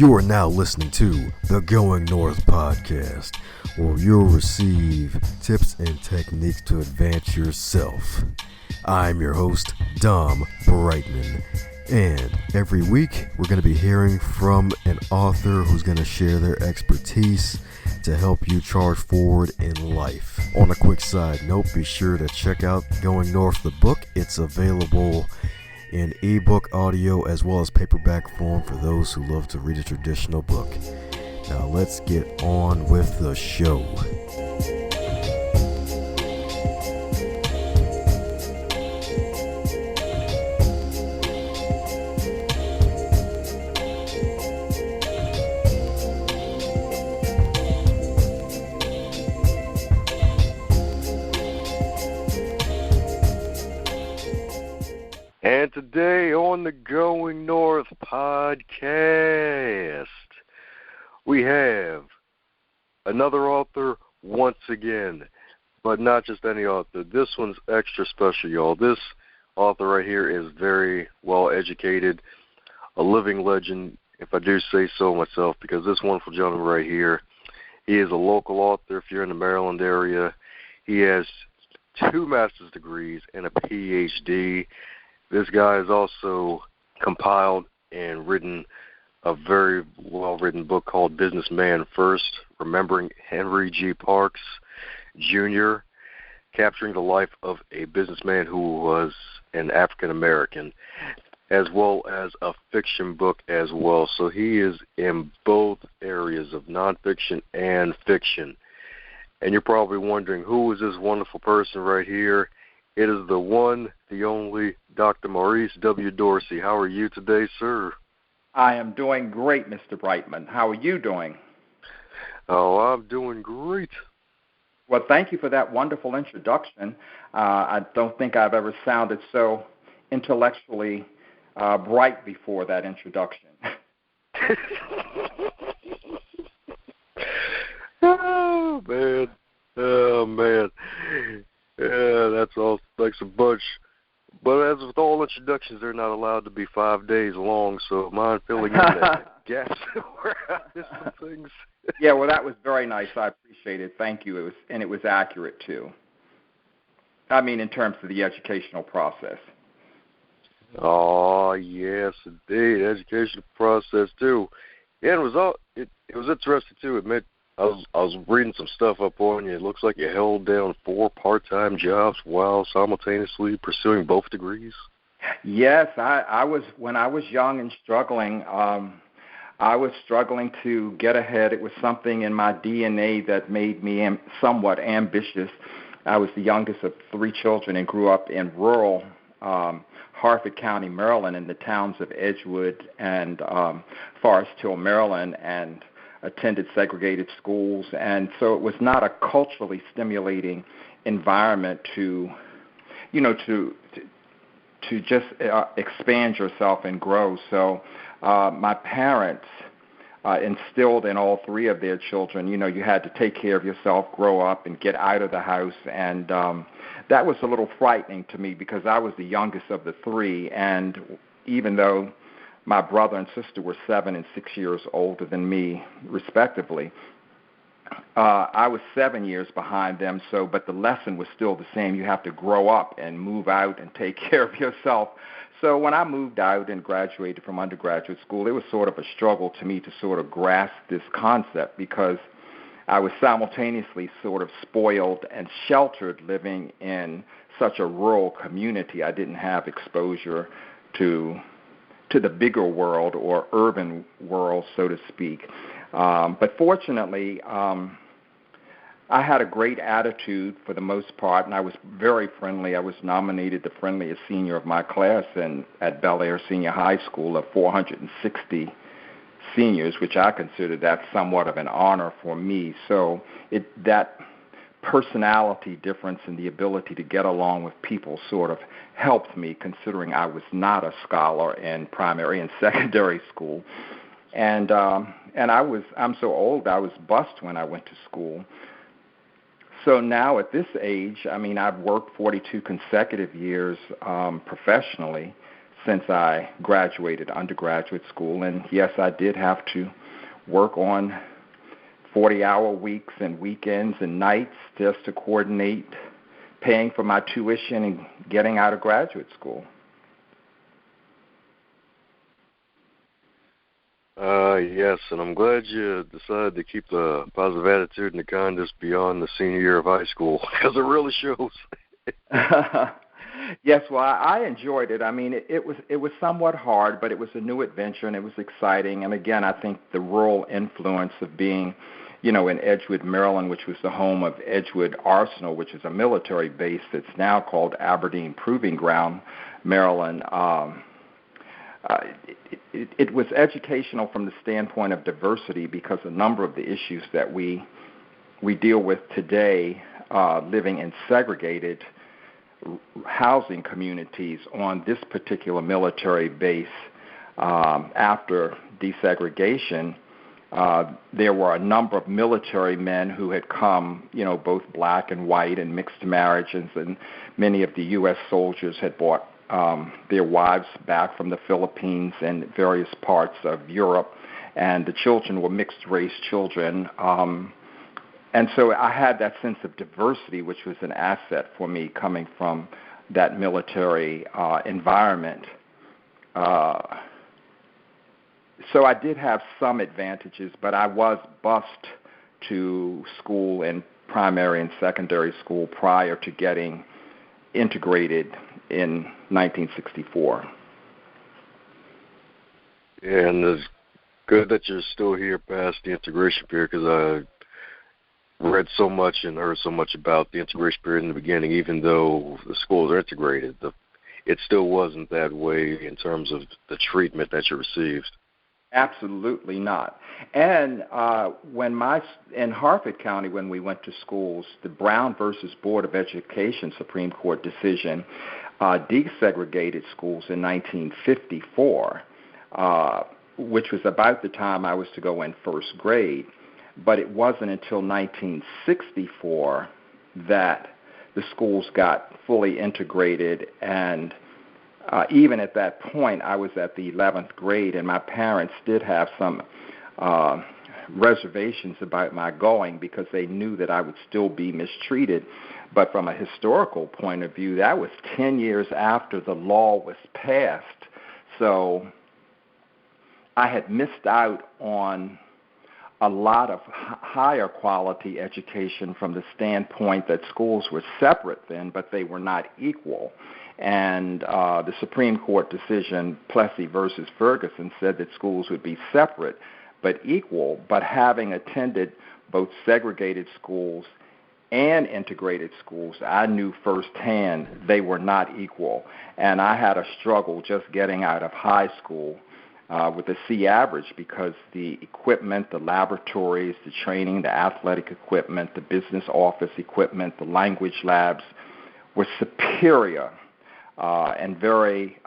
You are now listening to the Going North podcast, where you'll receive tips and techniques to advance yourself. I'm your host, Dom Brightmon, and every week we're going to be hearing from an author who's going to share their expertise to help you charge forward in life. On a quick side note, be sure to check out Going North the book. It's available in ebook, audio, as well as paperback form for those who love to read a traditional book. Now let's get on with the show. And today on the Going North podcast, we have another author once again, but not just any author. This one's extra special, y'all. This author right here is very well educated, a living legend, if I do say so myself, because this wonderful gentleman right here, he is a local author if you're in the Maryland area. He has 2 master's degrees and a Ph.D. This guy has also compiled and written a very well-written book called Businessman First, Remembering Henry G. Parks, Jr., capturing the life of a businessman who was an African-American, as well as a fiction book as well. So he is in both areas of nonfiction and fiction. And you're probably wondering, who is this wonderful person right here? It is the one, the only, Dr. Maurice W. Dorsey. How are you today, sir? I am doing great, Mr. Brightmon. How are you doing? Oh, I'm doing great. Well, thank you for that wonderful introduction. I don't think I've ever sounded so intellectually bright before that introduction. Oh, man. Oh, man. Yeah, that's all. Thanks a bunch. But as with all introductions, they're not allowed to be 5 days long, so mind filling in that gaps where I missed some things. Yeah, well, that was very nice. I appreciate it. Thank you. It was accurate, too. I mean, in terms of the educational process. Oh, yes, indeed. Educational process, too. Yeah, it was interesting, too. I was reading some stuff up on you. It looks like you held down 4 part-time jobs while simultaneously pursuing both degrees. Yes, I was when I was young and struggling. I was struggling to get ahead. It was something in my DNA that made me somewhat ambitious. I was the youngest of 3 children and grew up in rural Harford County, Maryland, in the towns of Edgewood and Forest Hill, Maryland, and attended segregated schools, and so it was not a culturally stimulating environment to just expand yourself and grow. So my parents instilled in all 3 of their children, you had to take care of yourself, grow up, and get out of the house, and that was a little frightening to me because I was the youngest of the 3, and even though my brother and sister were 7 and 6 years older than me, respectively, I was 7 years behind them. But the lesson was still the same. You have to grow up and move out and take care of yourself. So when I moved out and graduated from undergraduate school, it was sort of a struggle to me to sort of grasp this concept because I was simultaneously sort of spoiled and sheltered living in such a rural community. I didn't have exposure to the bigger world or urban world, so to speak. But fortunately, I had a great attitude for the most part, and I was very friendly. I was nominated the friendliest senior of my class at Bel Air Senior High School of 460 seniors, which I consider that somewhat of an honor for me. So that personality difference and the ability to get along with people sort of helped me, considering I was not a scholar in primary and secondary school. And I'm so old, I was bused when I went to school. So now at this age, I mean, I've worked 42 consecutive years professionally since I graduated undergraduate school. And yes, I did have to work on 40-hour weeks and weekends and nights just to coordinate paying for my tuition and getting out of graduate school. Yes, and I'm glad you decided to keep the positive attitude and the kindness beyond the senior year of high school, because it really shows. Yes, well, I enjoyed it. I mean, it was somewhat hard, but it was a new adventure, and it was exciting. And again, I think the rural influence of being, in Edgewood, Maryland, which was the home of Edgewood Arsenal, which is a military base that's now called Aberdeen Proving Ground, Maryland. It was educational from the standpoint of diversity, because a number of the issues that we deal with today, living in segregated housing communities on this particular military base, after desegregation, there were a number of military men who had come, both black and white and mixed marriages, and many of the U.S. soldiers had brought their wives back from the Philippines and various parts of Europe, and the children were mixed-race children. And so I had that sense of diversity, which was an asset for me coming from that military environment. So I did have some advantages, but I was bused to school in primary and secondary school prior to getting integrated in 1964. Yeah, and it's good that you're still here past the integration period, because I read so much and heard so much about the integration period in the beginning. Even though the schools are integrated, it still wasn't that way in terms of the treatment that you received. Absolutely not. And in Harford County, when we went to schools, the Brown versus Board of Education Supreme Court decision desegregated schools in 1954, which was about the time I was to go in first grade. But it wasn't until 1964 that the schools got fully integrated, and even at that point, I was at the 11th grade, and my parents did have some reservations about my going, because they knew that I would still be mistreated. But from a historical point of view, that was 10 years after the law was passed. So I had missed out on a lot of higher quality education from the standpoint that schools were separate then, but they were not equal. And the Supreme Court decision, Plessy versus Ferguson, said that schools would be separate but equal. But having attended both segregated schools and integrated schools, I knew firsthand they were not equal. And I had a struggle just getting out of high school with a C average, because the equipment, the laboratories, the training, the athletic equipment, the business office equipment, the language labs were superior and very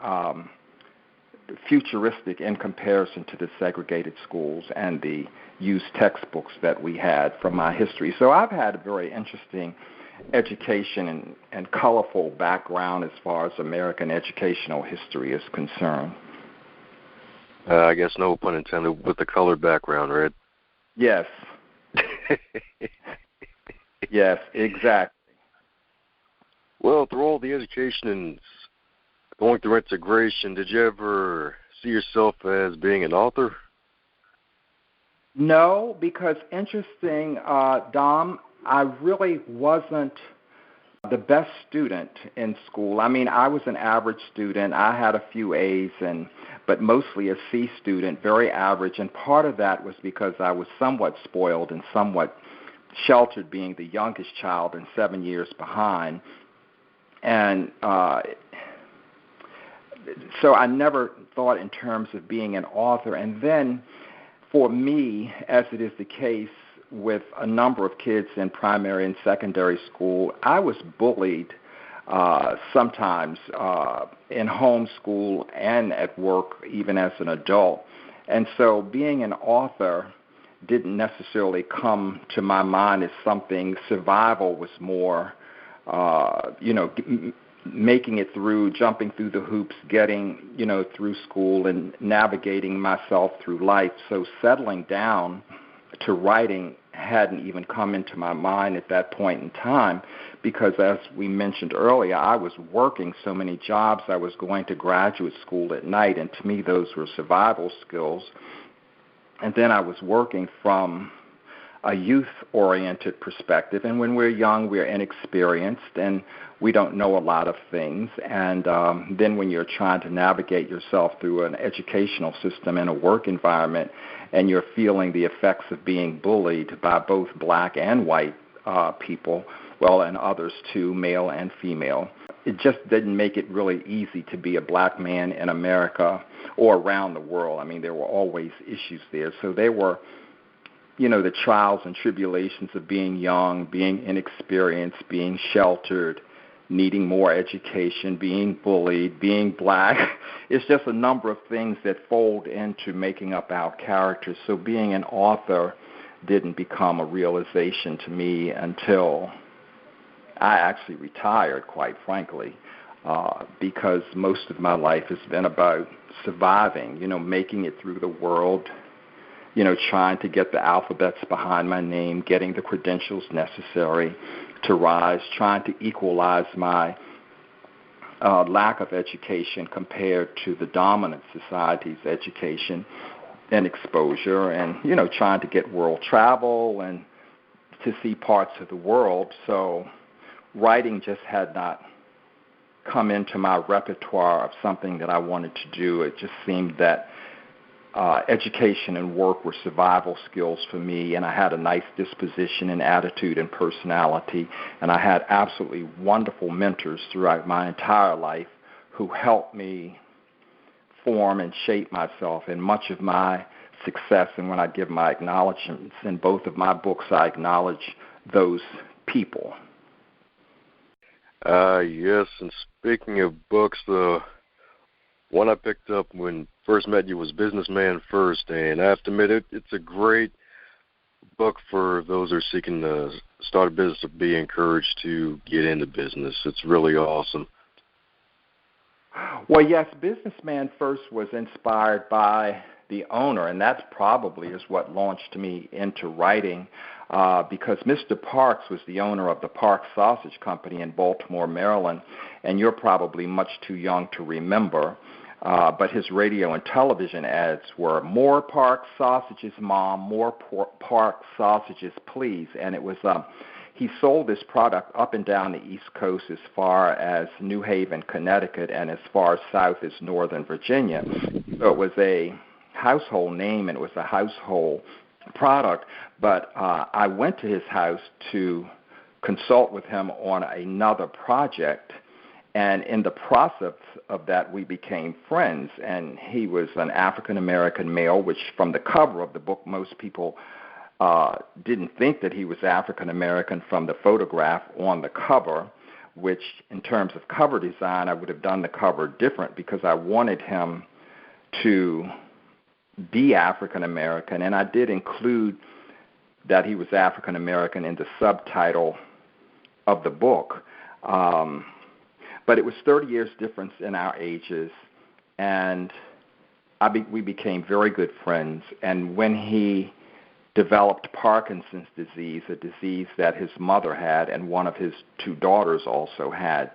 futuristic in comparison to the segregated schools and the used textbooks that we had from my history. So I've had a very interesting education and colorful background as far as American educational history is concerned. I guess no pun intended with the colored background, right? Yes. Yes, exactly. Well, through all the education and going through integration, did you ever see yourself as being an author? No, because interesting, Dom, I really wasn't the best student in school. I mean, I was an average student. I had a few A's, but mostly a C student, very average. And part of that was because I was somewhat spoiled and somewhat sheltered, being the youngest child and 7 years behind. And so I never thought in terms of being an author. And then for me, as it is the case with a number of kids in primary and secondary school, I was bullied sometimes in homeschool and at work, even as an adult. And so being an author didn't necessarily come to my mind as something. Survival was more, making it through, jumping through the hoops, getting, through school and navigating myself through life. So settling down to writing hadn't even come into my mind at that point in time because, as we mentioned earlier, I was working so many jobs. I was going to graduate school at night, and to me those were survival skills. And then I was working from a youth-oriented perspective. And when we're young, we're inexperienced, and we don't know a lot of things. And then when you're trying to navigate yourself through an educational system and a work environment, and you're feeling the effects of being bullied by both black and white people, well, and others too, male and female, it just didn't make it really easy to be a black man in America or around the world. I mean, there were always issues there. So there were, the trials and tribulations of being young, being inexperienced, being sheltered, needing more education, being bullied, being black. It's just a number of things that fold into making up our characters. So being an author didn't become a realization to me until I actually retired, quite frankly, because most of my life has been about surviving, making it through the world, trying to get the alphabets behind my name, getting the credentials necessary to rise, trying to equalize my lack of education compared to the dominant society's education and exposure, and, trying to get world travel and to see parts of the world. So writing just had not come into my repertoire of something that I wanted to do. It just seemed that education and work were survival skills for me, and I had a nice disposition and attitude and personality, and I had absolutely wonderful mentors throughout my entire life who helped me form and shape myself. And much of my success, and when I give my acknowledgments in both of my books, I acknowledge those people. Yes, and speaking of books, the one I picked up when first met you was Businessman First, and I have to admit it's a great book for those who are seeking to start a business, to be encouraged to get into business. It's really awesome. Well, yes, Businessman First was inspired by the owner, and that probably is what launched me into writing, because Mr. Parks was the owner of the Parks Sausage Company in Baltimore, Maryland, and you're probably much too young to remember, but his radio and television ads were, "More Parks sausages, Mom, more Parks sausages, please," and it was he sold this product up and down the East Coast as far as New Haven, Connecticut, and as far south as Northern Virginia. So it was a household name, and it was a household product, but I went to his house to consult with him on another project, and in the process of that, we became friends, and he was an African-American male, which from the cover of the book, most people didn't think that he was African-American from the photograph on the cover, which in terms of cover design, I would have done the cover different because I wanted him to be African-American, and I did include that he was African-American in the subtitle of the book. But it was 30 years difference in our ages, and we became very good friends. And when he developed Parkinson's disease, a disease that his mother had and one of his two daughters also had,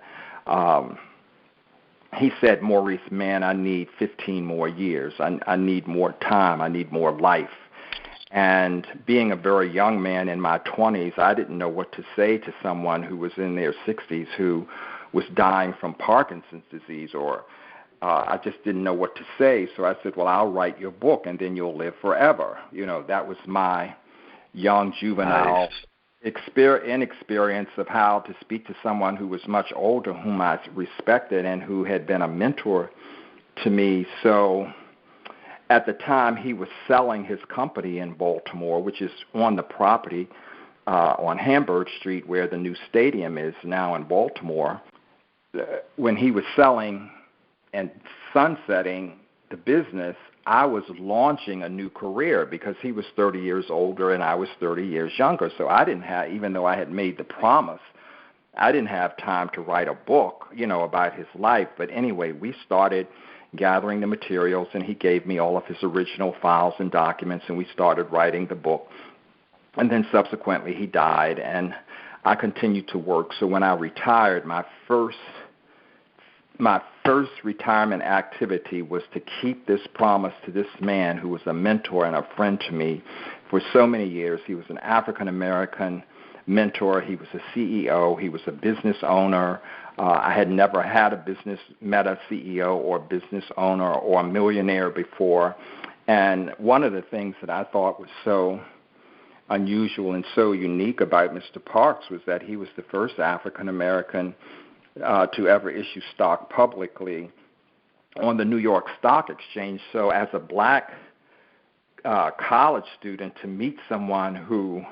he said, "Maurice, man, I need 15 more years. I need more time. I need more life." And being a very young man in my 20s, I didn't know what to say to someone who was in their 60s who was dying from Parkinson's disease, or I just didn't know what to say. So I said, "Well, I'll write your book, and then you'll live forever." That was my young juvenile inexperience of how to speak to someone who was much older, whom I respected and who had been a mentor to me. So at the time, he was selling his company in Baltimore, which is on the property on Hamburg Street where the new stadium is now in Baltimore. When he was selling and sunsetting the business, I was launching a new career because he was 30 years older and I was 30 years younger. So I didn't have, even though I had made the promise I didn't have time to write a book, about his life. But anyway, we started gathering the materials, and he gave me all of his original files and documents, and we started writing the book. And then subsequently he died, and I continued to work. So when I retired, my first retirement activity was to keep this promise to this man who was a mentor and a friend to me for so many years. He was an African-American mentor. He was a CEO. He was a business owner. I had never met a CEO or business owner or a millionaire before. And one of the things that I thought was so unusual and so unique about Mr. Parks was that he was the first African-American to ever issue stock publicly on the New York Stock Exchange. So as a black college student, to meet someone who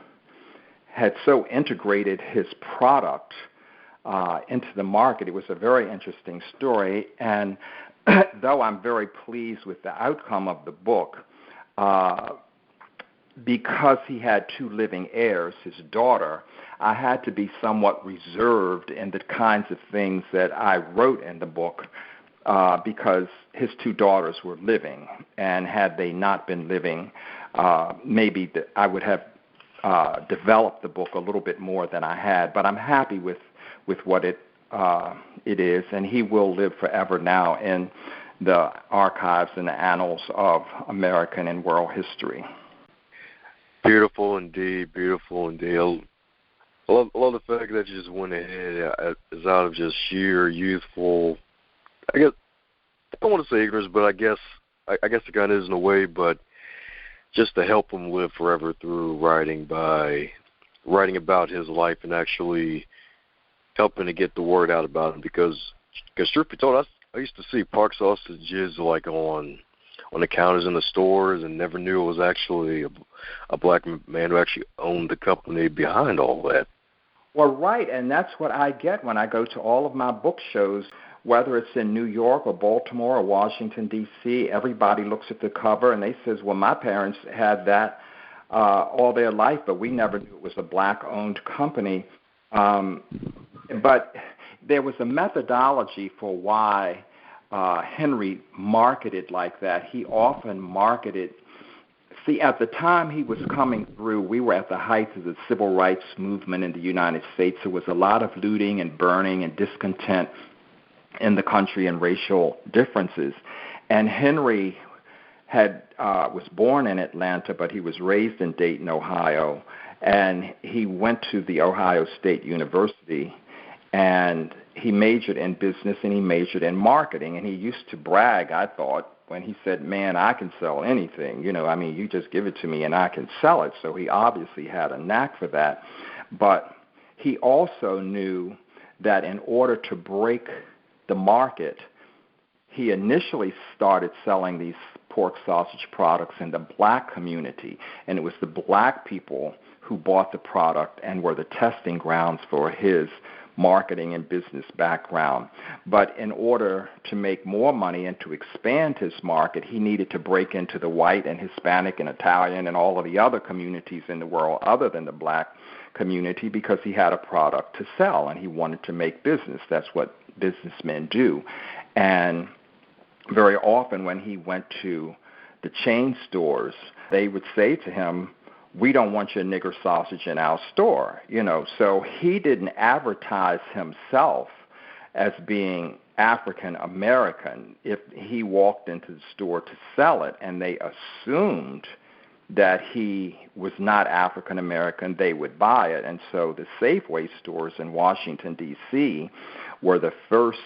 had so integrated his product into the market, it was a very interesting story. And though I'm very pleased with the outcome of the book, because he had two living heirs, his daughter, I had to be somewhat reserved in the kinds of things that I wrote in the book because his two daughters were living. And had they not been living, maybe I would have developed the book a little bit more than I had. But I'm happy with what it is, and he will live forever now in the archives and the annals of American and world history. Beautiful indeed, beautiful indeed. I love the fact that you just went ahead is out of just sheer youthful, I guess, I don't want to say ignorance, but I guess it kind of is in a way, but just to help him live forever through writing writing about his life and actually helping to get the word out about him. Because truth be told, I used to see Parks sausages like on the counters in the stores and never knew it was actually a black man who actually owned the company behind all that. Well, right, and that's what I get when I go to all of my book shows, whether it's in New York or Baltimore or Washington, D.C., everybody looks at the cover and they says, well, my parents had that all their life, but we never knew it was a black-owned company. But there was a methodology for why Henry marketed like that. He often marketed. See, at the time he was coming through, we were at the height of the civil rights movement in the United States. There was a lot of looting and burning and discontent in the country and racial differences. And Henry was born in Atlanta, but he was raised in Dayton, Ohio. And he went to the Ohio State University, and he majored in business and he majored in marketing. And he used to brag, I thought, when he said, man, I can sell anything. You just give it to me and I can sell it. So he obviously had a knack for that. But he also knew that in order to break the market, he initially started selling these pork sausage products in the black community. And it was the black people who bought the product and were the testing grounds for his marketing and business background. But in order to make more money and to expand his market, he needed to break into the white and Hispanic and Italian and all of the other communities in the world other than the black community, because he had a product to sell and he wanted to make business. That's what businessmen do. And very often when he went to the chain stores, they would say to him, we don't want your nigger sausage in our store, So he didn't advertise himself as being African American. If he walked into the store to sell it and they assumed that he was not African American, they would buy it. And so the Safeway stores in Washington, D.C. were the first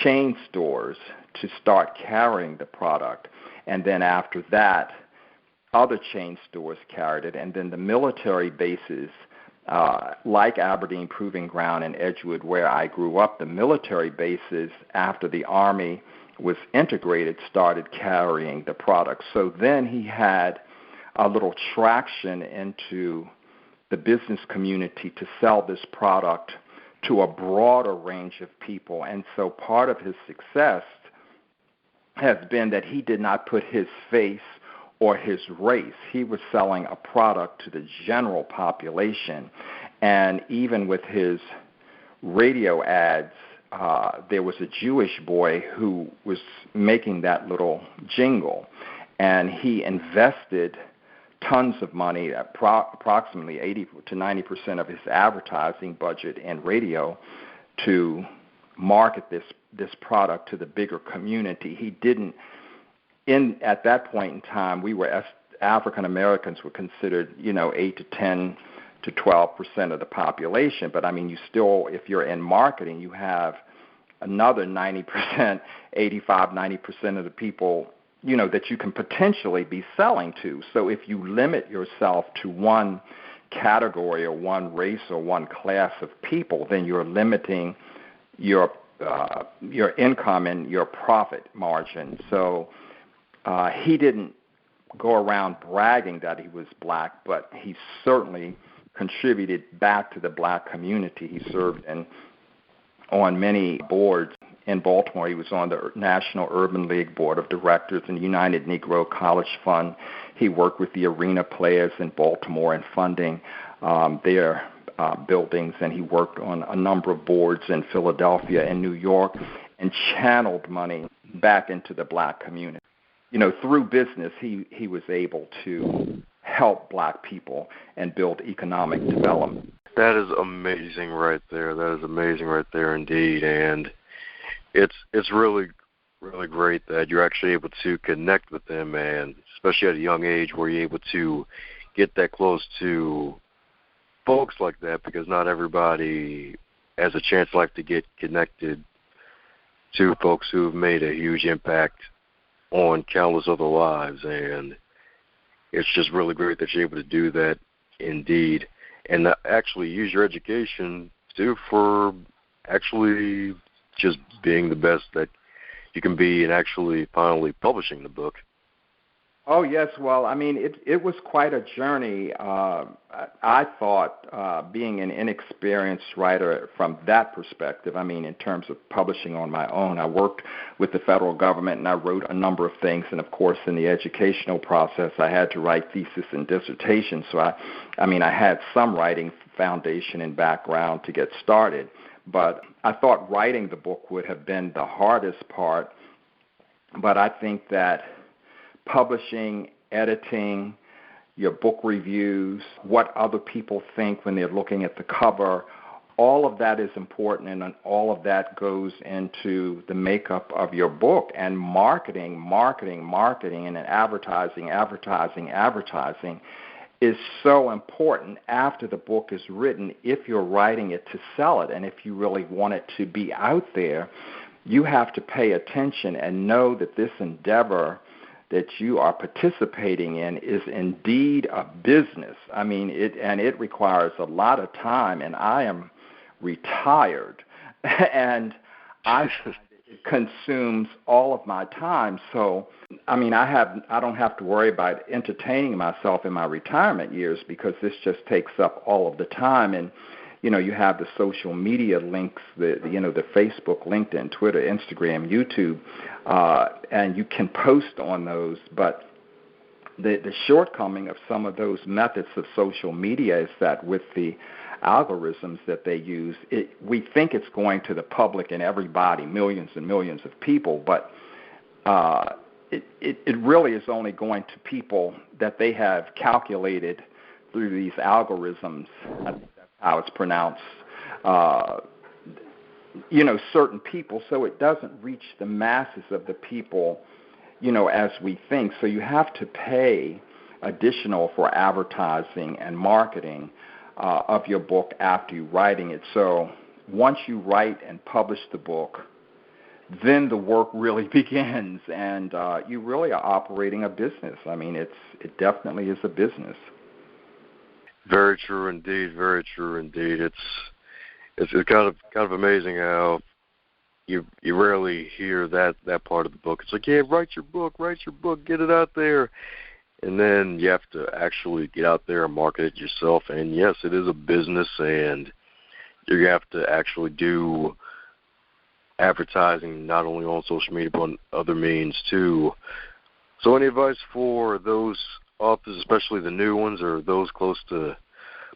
chain stores to start carrying the product. And then after that, other chain stores carried it, and then the military bases, like Aberdeen Proving Ground and Edgewood, where I grew up, the military bases, after the Army was integrated, started carrying the product. So then he had a little traction into the business community to sell this product to a broader range of people. And so part of his success has been that he did not put his face or his race. He was selling a product to the general population. And even with his radio ads, there was a Jewish boy who was making that little jingle, and he invested tons of money, approximately 80 to 90% of his advertising budget in radio, to market this product to the bigger community. He didn't. At that point in time, we were, as African Americans, were considered 8 to 10 to 12% of the population. But I mean, you still, if you're in marketing, you have another 90%, 85, 90% of the people, that you can potentially be selling to. So if you limit yourself to one category or one race or one class of people, then you're limiting your income and your profit margin. So he didn't go around bragging that he was black, but he certainly contributed back to the black community. He served on many boards in Baltimore. He was on the National Urban League Board of Directors and United Negro College Fund. He worked with the arena players in Baltimore and funding their buildings, and he worked on a number of boards in Philadelphia and New York and channeled money back into the black community. Through business, he was able to help black people and build economic development. That is amazing right there. That is amazing right there indeed. And it's really, really great that you're actually able to connect with them, and especially at a young age where you're able to get that close to folks like that, because not everybody has a chance in life to get connected to folks who have made a huge impact on countless other lives. And it's just really great that you're able to do that indeed, and actually use your education too for actually just being the best that you can be and actually finally publishing the book. Oh, yes. Well, I mean, it was quite a journey. I thought, being an inexperienced writer from that perspective, I mean, in terms of publishing on my own, I worked with the federal government and I wrote a number of things. And, of course, in the educational process, I had to write thesis and dissertation. So, I had some writing foundation and background to get started. But I thought writing the book would have been the hardest part. But I think that publishing, editing, your book reviews, what other people think when they're looking at the cover, all of that is important, and all of that goes into the makeup of your book. And marketing, and advertising is so important after the book is written if you're writing it to sell it. And if you really want it to be out there, you have to pay attention and know that this endeavor that you are participating in is indeed a business. I mean, it requires a lot of time, and I am retired, and I find it consumes all of my time. So, I mean, I don't have to worry about entertaining myself in my retirement years, because this just takes up all of the time. And you have the social media links, the Facebook, LinkedIn, Twitter, Instagram, YouTube, and you can post on those. But the shortcoming of some of those methods of social media is that with the algorithms that they use, we think it's going to the public and everybody, millions and millions of people, but it really is only going to people that they have calculated through these algorithms. I think that's how it's pronounced. Certain people, so it doesn't reach the masses of the people, as we think. So you have to pay additional for advertising and marketing of your book after you're writing it. So once you write and publish the book, then the work really begins, and you really are operating a business. I mean, it definitely is a business. Very true indeed. Very true indeed. It's kind of amazing how you rarely hear that part of the book. It's like, yeah, write your book, get it out there. And then you have to actually get out there and market it yourself. And yes, it is a business, and you have to actually do advertising not only on social media but on other means too. So any advice for those authors, especially the new ones or those close to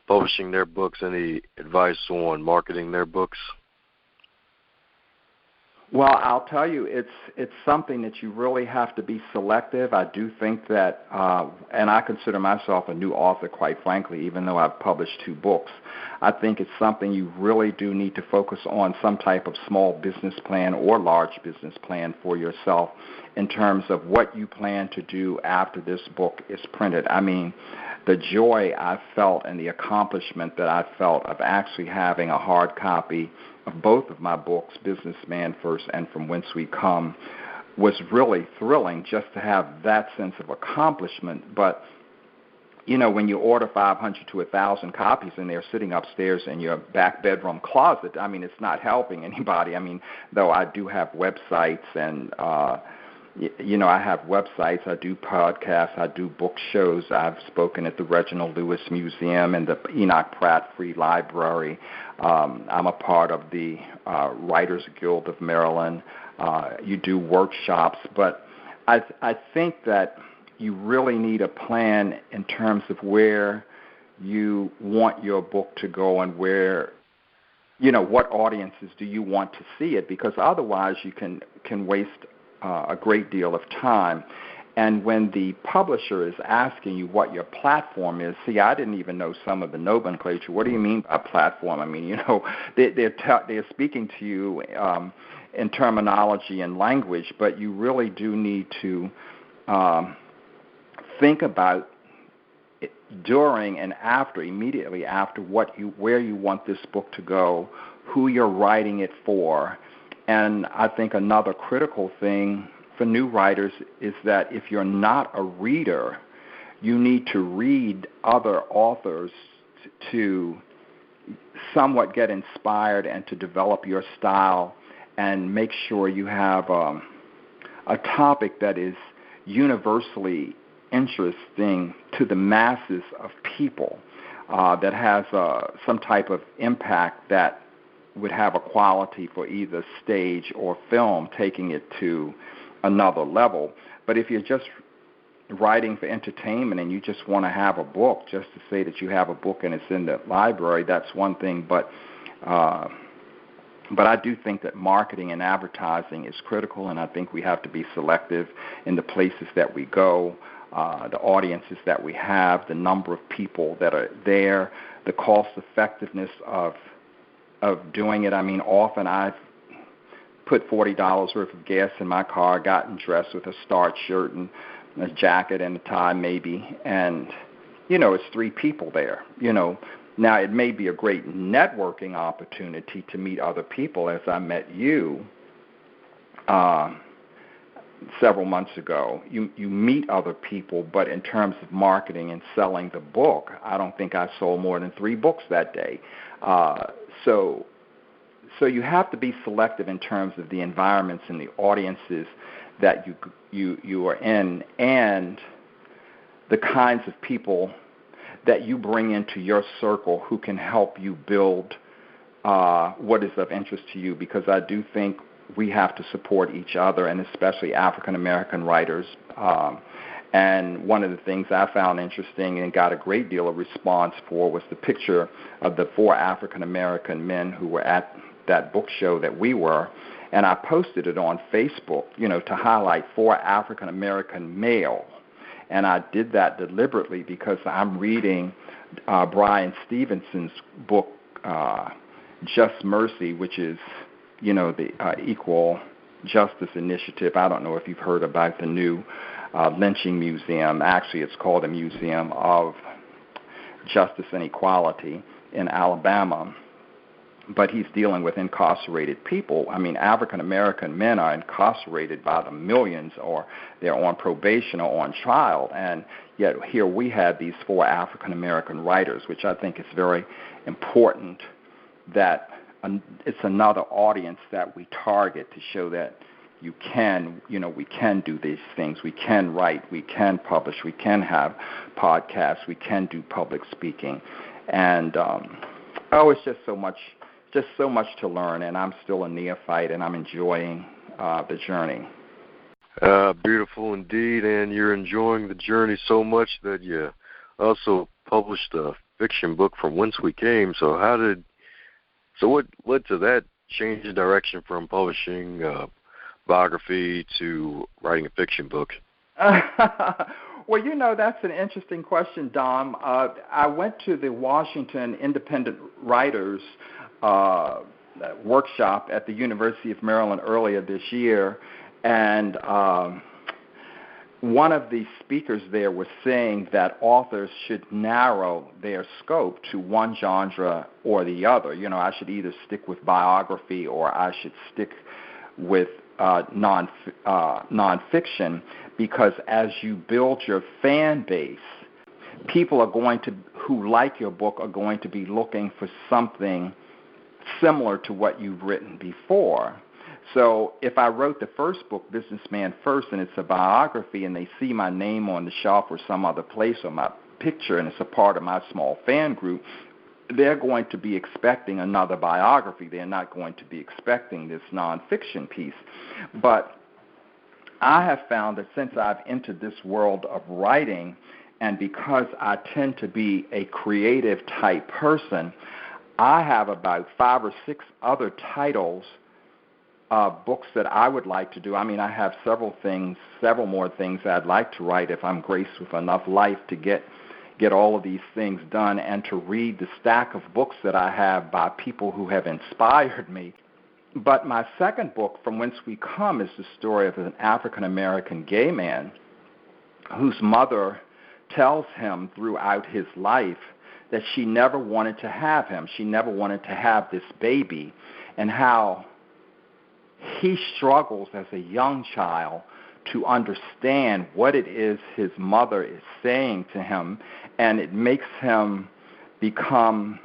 publishing their books? Any advice on marketing their books? Well, I'll tell you, it's something that you really have to be selective. I do think that, and I consider myself a new author, quite frankly, even though I've published 2 books. I think it's something you really do need to focus on, some type of small business plan or large business plan for yourself in terms of what you plan to do after this book is printed. I mean, the joy I felt and the accomplishment that I felt of actually having a hard copy of both of my books, Businessman First and From Whence We Come, was really thrilling just to have that sense of accomplishment. But, you know, when you order 500 to 1,000 copies and they're sitting upstairs in your back bedroom closet, I mean, it's not helping anybody. I mean, though I do have websites and, you know, I have websites, I do podcasts, I do book shows. I've spoken at the Reginald Lewis Museum and the Enoch Pratt Free Library. I'm a part of the Writers Guild of Maryland. You do workshops, but I think that you really need a plan in terms of where you want your book to go and where, you know, what audiences do you want to see it, because otherwise you can waste a great deal of time. And when the publisher is asking you what your platform is, see, I didn't even know some of the nomenclature. What do you mean by platform? I mean, you know, they're speaking to you in terminology and language, but you really do need to think about it during and after, immediately after, where you want this book to go, who you're writing it for. And I think another critical thing for new writers is that if you're not a reader, you need to read other authors to somewhat get inspired and to develop your style and make sure you have a topic that is universally interesting to the masses of people, that has some type of impact that would have a quality for either stage or film, taking it to another level. But if you're just writing for entertainment and you just want to have a book just to say that you have a book and it's in the library, that's one thing. But I do think that marketing and advertising is critical, and I think we have to be selective in the places that we go, the audiences that we have, the number of people that are there, the cost effectiveness of doing it. I mean, often I've put $40 worth of gas in my car, gotten dressed with a starched shirt and a jacket and a tie maybe, and, you know, it's 3 people there, you know. Now, it may be a great networking opportunity to meet other people, as I met you several months ago. You meet other people, but in terms of marketing and selling the book, I don't think I sold more than 3 books that day. So you have to be selective in terms of the environments and the audiences that you are in, and the kinds of people that you bring into your circle who can help you build what is of interest to you, because I do think we have to support each other, and especially African-American writers. And one of the things I found interesting and got a great deal of response for was the picture of the 4 African-American men who were at that book show that we were, and I posted it on Facebook, you know, to highlight 4 African-American male. And I did that deliberately because I'm reading Brian Stevenson's book, Just Mercy, which is, you know, the Equal Justice Initiative. I don't know if you've heard about the new lynching museum. Actually, it's called the Museum of Justice and Equality in Alabama. But he's dealing with incarcerated people. I mean, African-American men are incarcerated by the millions, or they're on probation or on trial. And yet here we have these 4 African-American writers, which I think is very important that it's another audience that we target to show that we can do these things. We can write, we can publish, we can have podcasts, we can do public speaking. And, it's just so much to learn, and I'm still a neophyte, and I'm enjoying the journey. Beautiful indeed, and you're enjoying the journey so much that you also published a fiction book, From Whence We Came. So what led to that change the direction from publishing biography to writing a fiction book? Well, that's an interesting question, Dom. I went to the Washington Independent Writers workshop at the University of Maryland earlier this year, and one of the speakers there was saying that authors should narrow their scope to one genre or the other. I should either stick with biography or I should stick with nonfiction, because as you build your fan base, people who like your book are going to be looking for something similar to what you've written before. So if I wrote the first book, Businessman First, and it's a biography, and they see my name on the shelf or some other place or my picture, and it's a part of my small fan group, they're going to be expecting another biography. They're not going to be expecting this nonfiction piece. But I have found that since I've entered this world of writing, and because I tend to be a creative type person, I have about 5 or 6 other titles, books that I would like to do. I mean, I have several more things I'd like to write if I'm graced with enough life to get all of these things done and to read the stack of books that I have by people who have inspired me. But my second book, From Whence We Come, is the story of an African-American gay man whose mother tells him throughout his life that she never wanted to have him. She never wanted to have this baby, and how he struggles as a young child to understand what it is his mother is saying to him, and it makes him become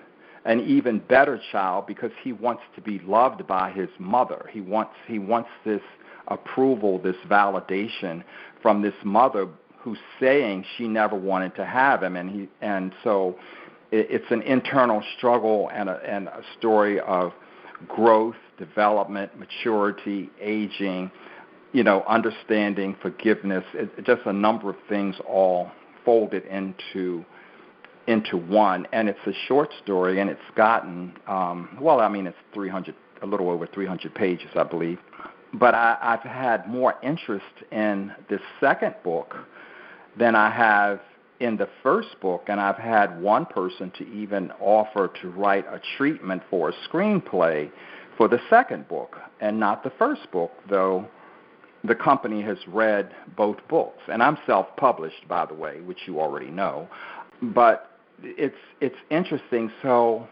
an even better child because he wants to be loved by his mother. He wants this approval, this validation from this mother who's saying she never wanted to have him, and so it's an internal struggle and a story of growth, development, maturity, aging, understanding, forgiveness. It's just a number of things all folded into one. And it's a short story, and it's gotten, it's 300, a little over 300 pages, I believe. But I've had more interest in this second book than I have in the first book, and I've had one person to even offer to write a treatment for a screenplay for the second book, and not the first book, though the company has read both books. And I'm self-published, by the way, which you already know. But it's interesting. So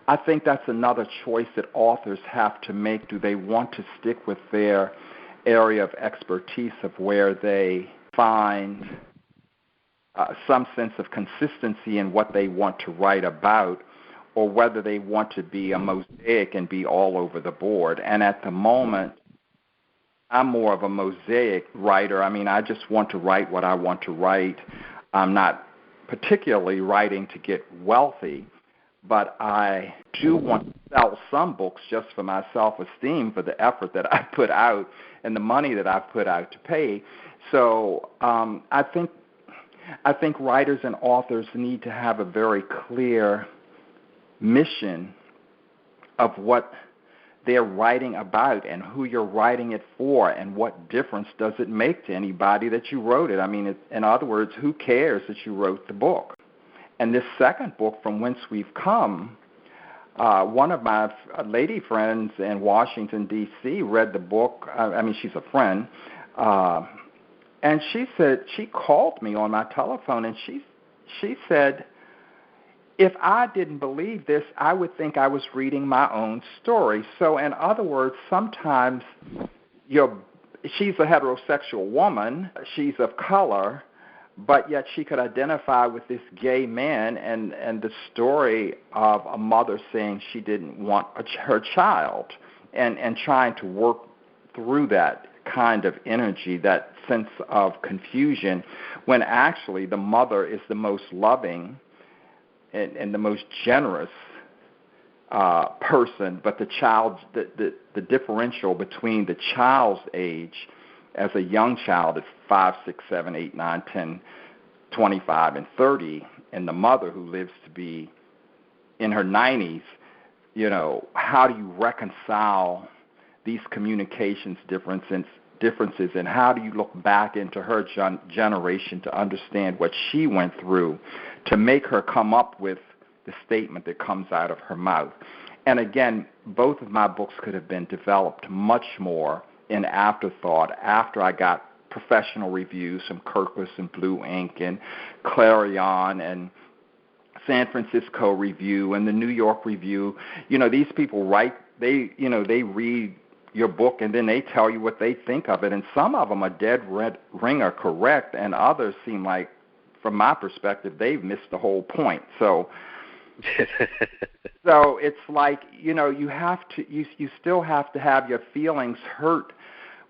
I think that's another choice that authors have to make. Do they want to stick with their area of expertise of where they find some sense of consistency in what they want to write about, or whether they want to be a mosaic and be all over the board? And at the moment, I'm more of a mosaic writer. I mean, I just want to write what I want to write. I'm not particularly writing to get wealthy, but I do want to sell some books just for my self-esteem, for the effort that I put out and the money that I've put out to pay. So I think writers and authors need to have a very clear mission of what they're writing about and who you're writing it for, and what difference does it make to anybody that you wrote it. I mean, in other words, who cares that you wrote the book? And this second book, From Whence We've Come, one of my lady friends in Washington, D.C., read the book. She's a friend, and she said, she called me on my telephone, and she said, if I didn't believe this, I would think I was reading my own story. So in other words, sometimes she's a heterosexual woman, she's of color, but yet she could identify with this gay man and the story of a mother saying she didn't want her child, and trying to work through that kind of energy, that sense of confusion, when actually the mother is the most loving and the most generous person, but the child, the differential between the child's age as a young child at 5, 6, 7, 8, 9, 10, 25, and 30, and the mother who lives to be in her 90s, how do you reconcile these communications differences, and how do you look back into her generation to understand what she went through to make her come up with the statement that comes out of her mouth. And again, both of my books could have been developed much more in afterthought after I got professional reviews from Kirkus and Blue Ink and Clarion and San Francisco Review and the New York Review. These people write, they read your book and then they tell you what they think of it, and some of them are dead ringer correct, and others seem like, from my perspective, they've missed the whole point. So it's like, you still have to have your feelings hurt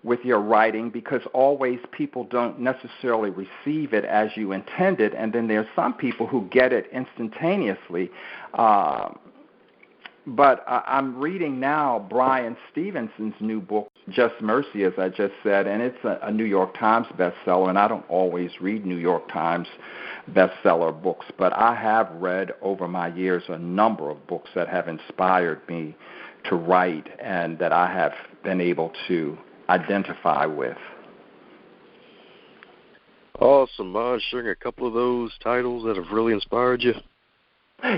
with your writing, because always people don't necessarily receive it as you intended, and then there's some people who get it instantaneously. But I'm reading now Brian Stevenson's new book, Just Mercy, as I just said, and it's a New York Times bestseller, and I don't always read New York Times bestseller books, but I have read over my years a number of books that have inspired me to write and that I have been able to identify with. Awesome. Mind sharing a couple of those titles that have really inspired you?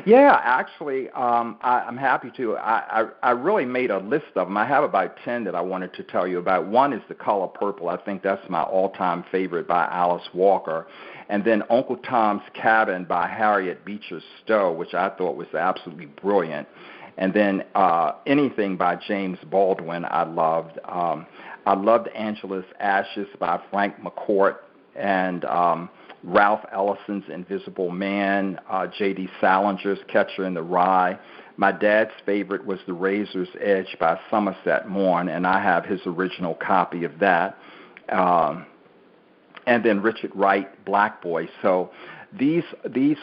Yeah, actually, I'm happy to. I really made a list of them. I have about 10 that I wanted to tell you about. One is The Color Purple. I think that's my all-time favorite, by Alice Walker. And then Uncle Tom's Cabin by Harriet Beecher Stowe, which I thought was absolutely brilliant. And then Anything by James Baldwin I loved. I loved Angela's Ashes by Frank McCourt, and Ralph Ellison's Invisible Man, J.D. Salinger's Catcher in the Rye. My dad's favorite was The Razor's Edge by Somerset Maugham, and I have his original copy of that. And then Richard Wright, Black Boy. So these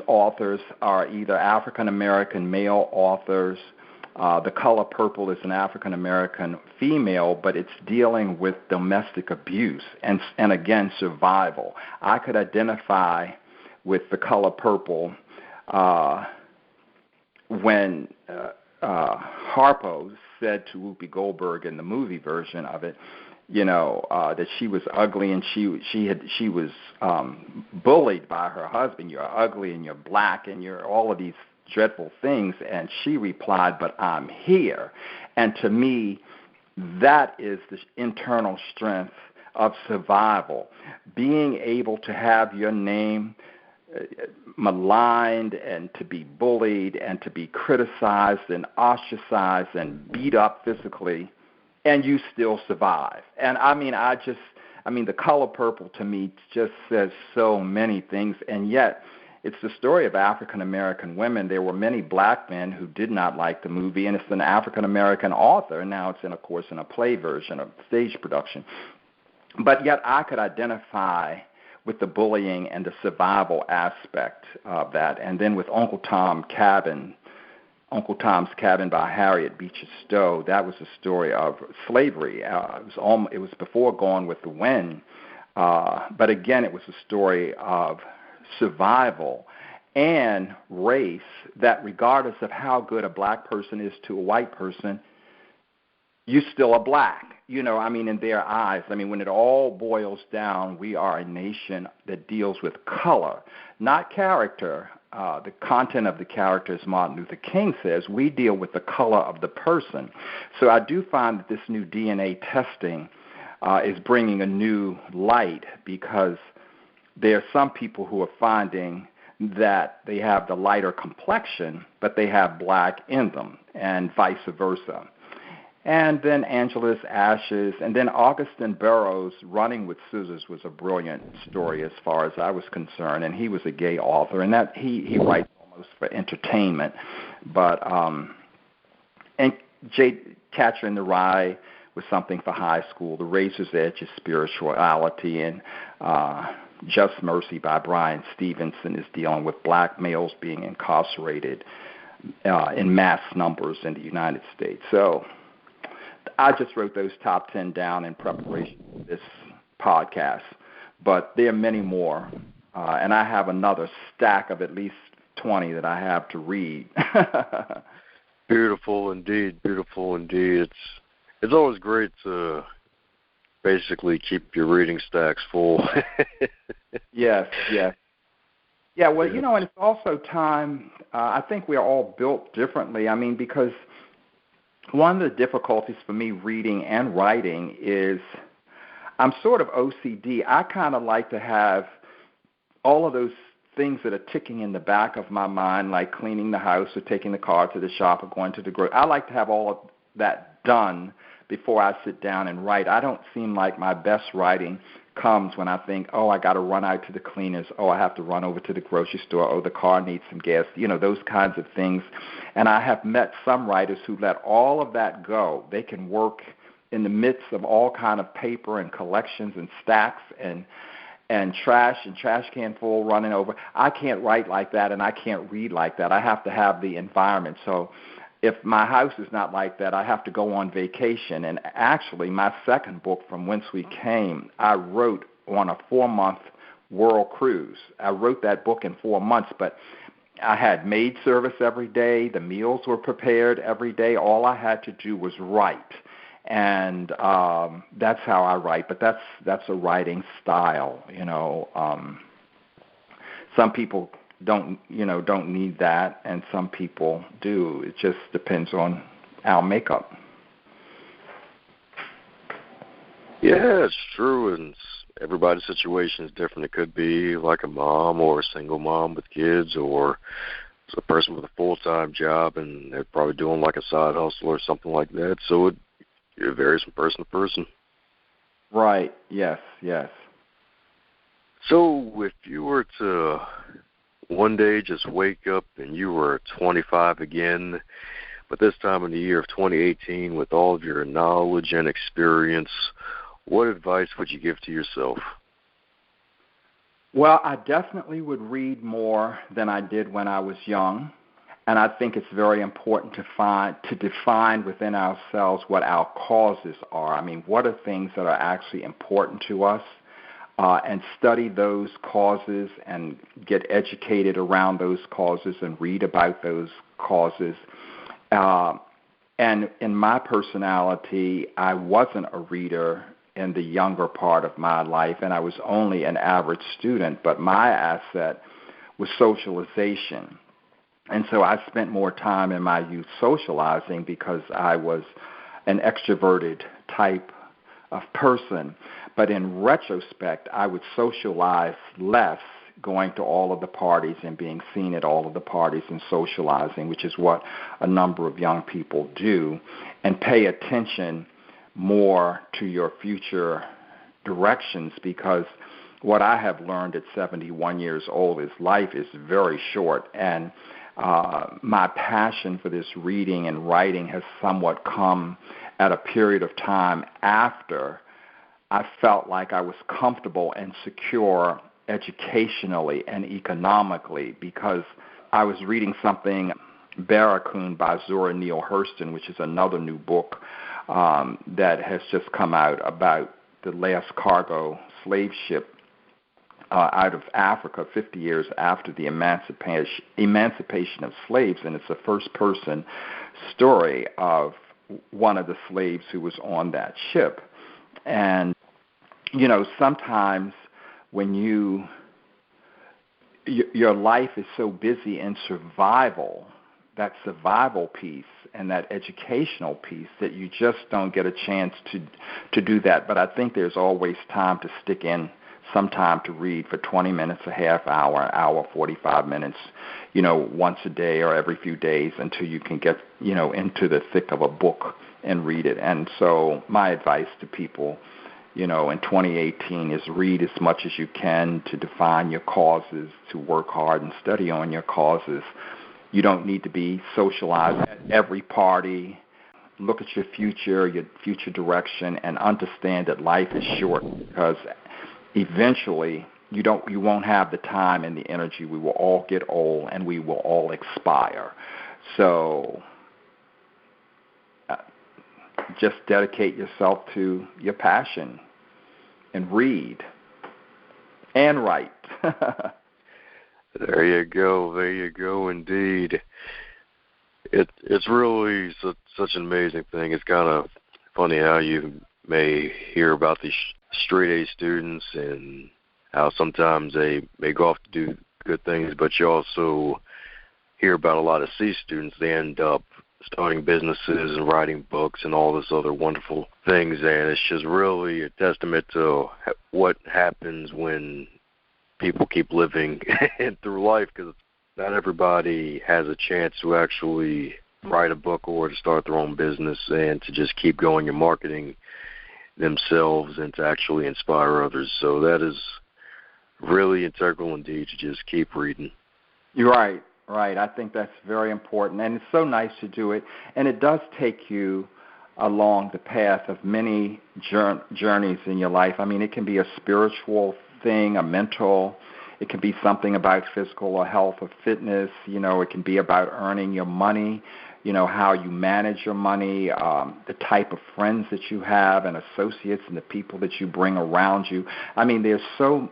authors are either African-American male authors. The Color Purple is an African-American female, but it's dealing with domestic abuse and again, survival. I could identify with The Color Purple when Harpo said to Whoopi Goldberg in the movie version of it, that she was ugly, and she was bullied by her husband. You're ugly and you're black and you're all of these dreadful things, and she replied, but I'm here. And to me, that is the internal strength of survival, being able to have your name maligned and to be bullied and to be criticized and ostracized and beat up physically, and you still survive. And The Color Purple to me just says so many things, and yet it's the story of African-American women. There were many black men who did not like the movie, and it's an African-American author. Now it's, of course, in a play version of stage production. But yet I could identify with the bullying and the survival aspect of that. And then with Uncle Tom's Cabin by Harriet Beecher Stowe, that was a story of slavery. It was before Gone with the Wind. But again, it was a story of survival and race, that regardless of how good a black person is to a white person, you still are black. In their eyes. When it all boils down, we are a nation that deals with color, not character. The content of the character, as Martin Luther King says, we deal with the color of the person. So I do find that this new DNA testing is bringing a new light, because there are some people who are finding that they have the lighter complexion, but they have black in them, and vice versa. And then Angela's Ashes, and then Augustin Burroughs' Running with Scissors was a brilliant story as far as I was concerned, and he was a gay author, and that he writes almost for entertainment. But and Catcher in the Rye was something for high school. The Razor's Edge is spirituality, and Just Mercy by Brian Stevenson is dealing with black males being incarcerated in mass numbers in the United States. So I just wrote those top 10 down in preparation for this podcast, but there are many more, and I have another stack of at least 20 that I have to read. Beautiful indeed, beautiful indeed. It's always great to basically keep your reading stacks full. Yes, yes. Yeah, well, and it's also time, I think we're all built differently. I mean, because one of the difficulties for me reading and writing is I'm sort of OCD. I kind of like to have all of those things that are ticking in the back of my mind, like cleaning the house or taking the car to the shop or going to the grocery. I like to have all of that done before I sit down and write. I don't seem like my best writing comes when I think, oh, I got to run out to the cleaners. Oh, I have to run over to the grocery store. Oh, the car needs some gas. Those kinds of things. And I have met some writers who let all of that go. They can work in the midst of all kind of paper and collections and stacks and trash can full running over. I can't write like that, and I can't read like that. I have to have the environment. So if my house is not like that, I have to go on vacation. And actually, my second book, From Whence We Came, I wrote on a 4-month world cruise. I wrote that book in 4 months, but I had maid service every day. The meals were prepared every day. All I had to do was write. And that's how I write, but that's a writing style. Some people don't need that, and some people do. It just depends on our makeup. Yeah, it's true, and everybody's situation is different. It could be like a mom or a single mom with kids, or a person with a full-time job, and they're probably doing like a side hustle or something like that. So it varies from person to person. Right. Yes. Yes. So if you were to one day just wake up and you were 25 again, but this time in the year of 2018, with all of your knowledge and experience, what advice would you give to yourself? Well, I definitely would read more than I did when I was young. And I think it's very important to define within ourselves what our causes are. I mean, what are things that are actually important to us, and study those causes and get educated around those causes and read about those causes. And in my personality, I wasn't a reader in the younger part of my life, and I was only an average student, but my asset was socialization. And so I spent more time in my youth socializing because I was an extroverted type of person. But in retrospect, I would socialize less, going to all of the parties and being seen at all of the parties and socializing, which is what a number of young people do, and pay attention more to your future directions, because what I have learned at 71 years old is life is very short, and my passion for this reading and writing has somewhat come at a period of time after I felt like I was comfortable and secure educationally and economically, because I was reading something, Barracoon by Zora Neale Hurston, which is another new book that has just come out about the last cargo slave ship out of Africa 50 years after the emancipation of slaves, and it's a first-person story of one of the slaves who was on that ship. And, sometimes when your life is so busy in survival, that survival piece and that educational piece, that you just don't get a chance to do that. But I think there's always time to stick in some time to read for 20 minutes, a half hour, an hour, 45 minutes, once a day or every few days until you can get, into the thick of a book and read it. And so my advice to people, in 2018 is read as much as you can, to define your causes, to work hard and study on your causes. You don't need to be socialized at every party. Look at your future direction, and understand that life is short, because eventually you won't have the time and the energy. We will all get old and we will all expire. So just dedicate yourself to your passion and read and write. There you go indeed. It's really such an amazing thing. It's kind of funny how you may hear about these straight A students and how sometimes they may go off to do good things, but you also hear about a lot of C students. They end up starting businesses and writing books and all this other wonderful things, and it's just really a testament to what happens when people keep living through life, because not everybody has a chance to actually write a book or to start their own business and to just keep going and marketing themselves and to actually inspire others. So that is really integral indeed, to just keep reading. You're right. Right. I think that's very important, and it's so nice to do it. And it does take you along the path of many journeys in your life. I mean, it can be a spiritual thing, a mental. It can be something about physical or health or fitness. You know, it can be about earning your money, you know, how you manage your money, the type of friends that you have and associates and the people that you bring around you. I mean, there's so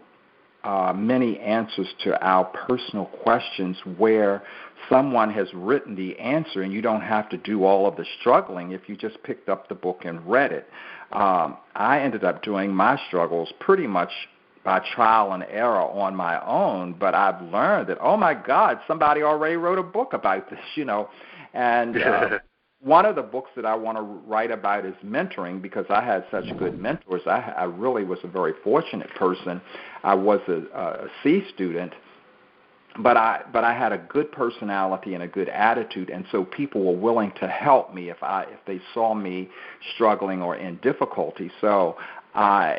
many answers to our personal questions where someone has written the answer and you don't have to do all of the struggling if you just picked up the book and read it. I ended up doing my struggles pretty much by trial and error on my own, but I've learned that, oh my God, somebody already wrote a book about this, you know. And one of the books that I want to write about is mentoring, because I had such good mentors. I really was a very fortunate person. I was a C student, but I had a good personality and a good attitude, and so people were willing to help me if they saw me struggling or in difficulty. So I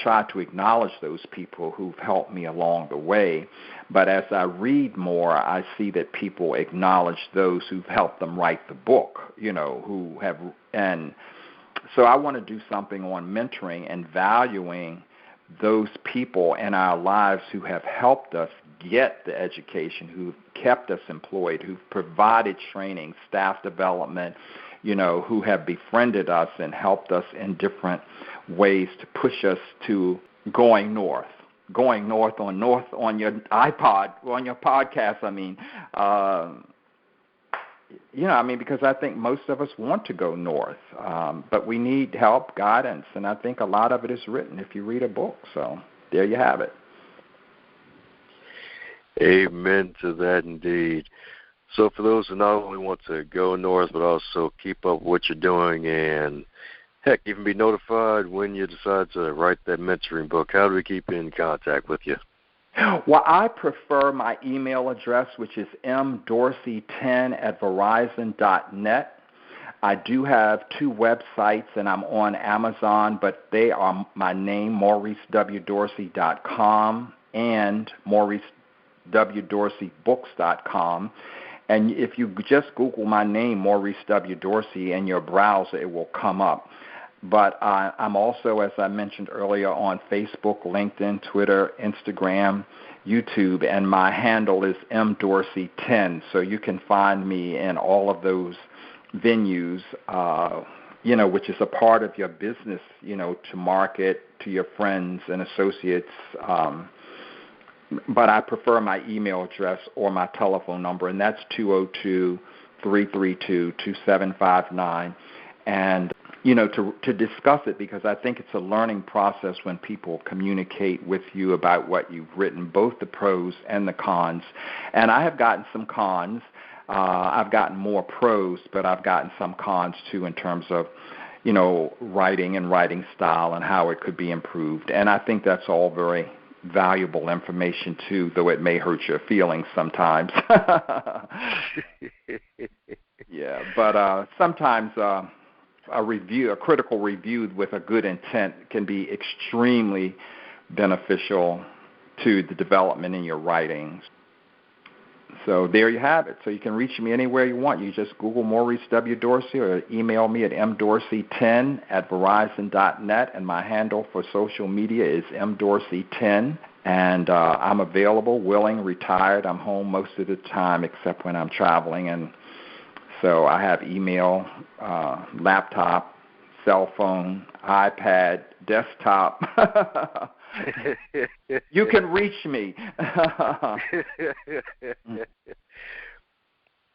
try to acknowledge those people who've helped me along the way. But as I read more, I see that people acknowledge those who've helped them write the book, you know, and so I want to do something on mentoring and valuing those people in our lives who have helped us get the education, who've kept us employed, who've provided training, staff development, you know, who have befriended us and helped us in different ways to push us to going north on your iPod, on your podcast. I mean, because I think most of us want to go north, but we need help, guidance, and I think a lot of it is written if you read a book. So there you have it. Amen to that indeed. So for those who not only want to go north, but also keep up what you're doing and, heck, even be notified when you decide to write that mentoring book, how do we keep in contact with you? Well, I prefer my email address, which is mdorsey10@verizon.net. I do have 2 websites, and I'm on Amazon, but they are my name, MauriceWDorsey.com and MauriceWDorseyBooks.com. And if you just Google my name, Maurice W. Dorsey, in your browser, it will come up. But I'm also, as I mentioned earlier, on Facebook, LinkedIn, Twitter, Instagram, YouTube, and my handle is mdorsey10. So you can find me in all of those venues, which is a part of your business, to market to your friends and associates. But I prefer my email address or my telephone number, and that's 202-332-2759. And, to discuss it, because I think it's a learning process when people communicate with you about what you've written, both the pros and the cons. And I have gotten some cons. I've gotten more pros, but I've gotten some cons, too, in terms of, writing and writing style and how it could be improved. And I think that's all very valuable information too, though it may hurt your feelings sometimes. Yeah, but sometimes a critical review with a good intent can be extremely beneficial to the development in your writings. So there you have it. So you can reach me anywhere you want. You just Google Maurice W. Dorsey or email me at mdorsey10@verizon.net, and my handle for social media is mdorsey10. And I'm available, willing, retired. I'm home most of the time except when I'm traveling. And so I have email, laptop, cell phone, iPad, desktop. You can reach me.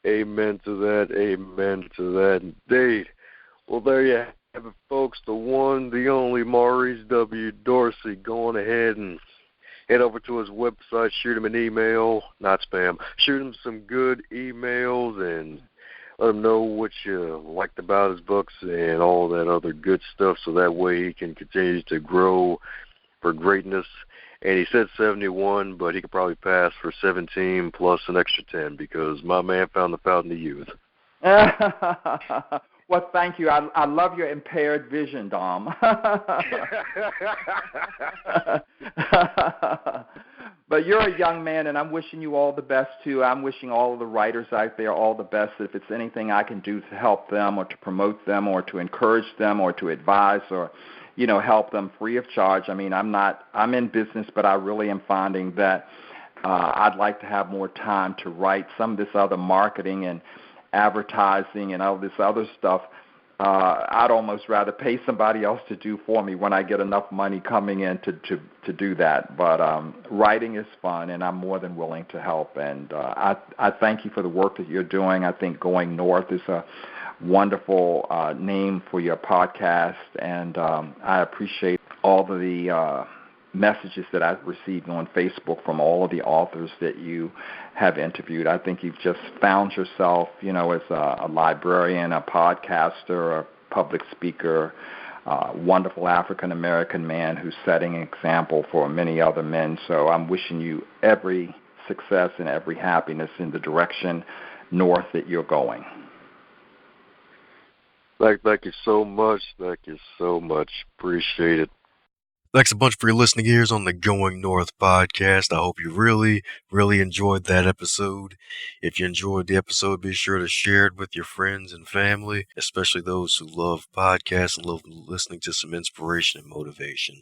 Amen to that. Amen to that. Indeed. Well, there you have it, folks. The one, the only Maurice W. Dorsey. Going ahead and head over to his website, shoot him an email, not spam. Shoot him some good emails and let him know what you liked about his books and all that other good stuff, so that way he can continue to grow for greatness. And he said 71, but he could probably pass for 17 plus an extra 10 because my man found the fountain of youth. Well, thank you. I love your impaired vision, Dom. But you're a young man, and I'm wishing you all the best, too. I'm wishing all of the writers out there all the best. If it's anything I can do to help them or to promote them or to encourage them or to advise or, help them free of charge. I mean, I'm in business, but I really am finding that I'd like to have more time to write. Some of this other marketing and advertising and all this other stuff, I'd almost rather pay somebody else to do for me when I get enough money coming in to do that. But writing is fun, and I'm more than willing to help. And I thank you for the work that you're doing. I think Going North is a wonderful name for your podcast, and I appreciate all of the messages that I've received on Facebook from all of the authors that you have interviewed. I think you've just found yourself, as a librarian, a podcaster, a public speaker, wonderful African-American man who's setting an example for many other men. So I'm wishing you every success and every happiness in the direction north that you're going. Thank you so much. Thank you so much. Appreciate it. Thanks a bunch for your listening ears on the Going North podcast. I hope you really, really enjoyed that episode. If you enjoyed the episode, be sure to share it with your friends and family, especially those who love podcasts and love listening to some inspiration and motivation.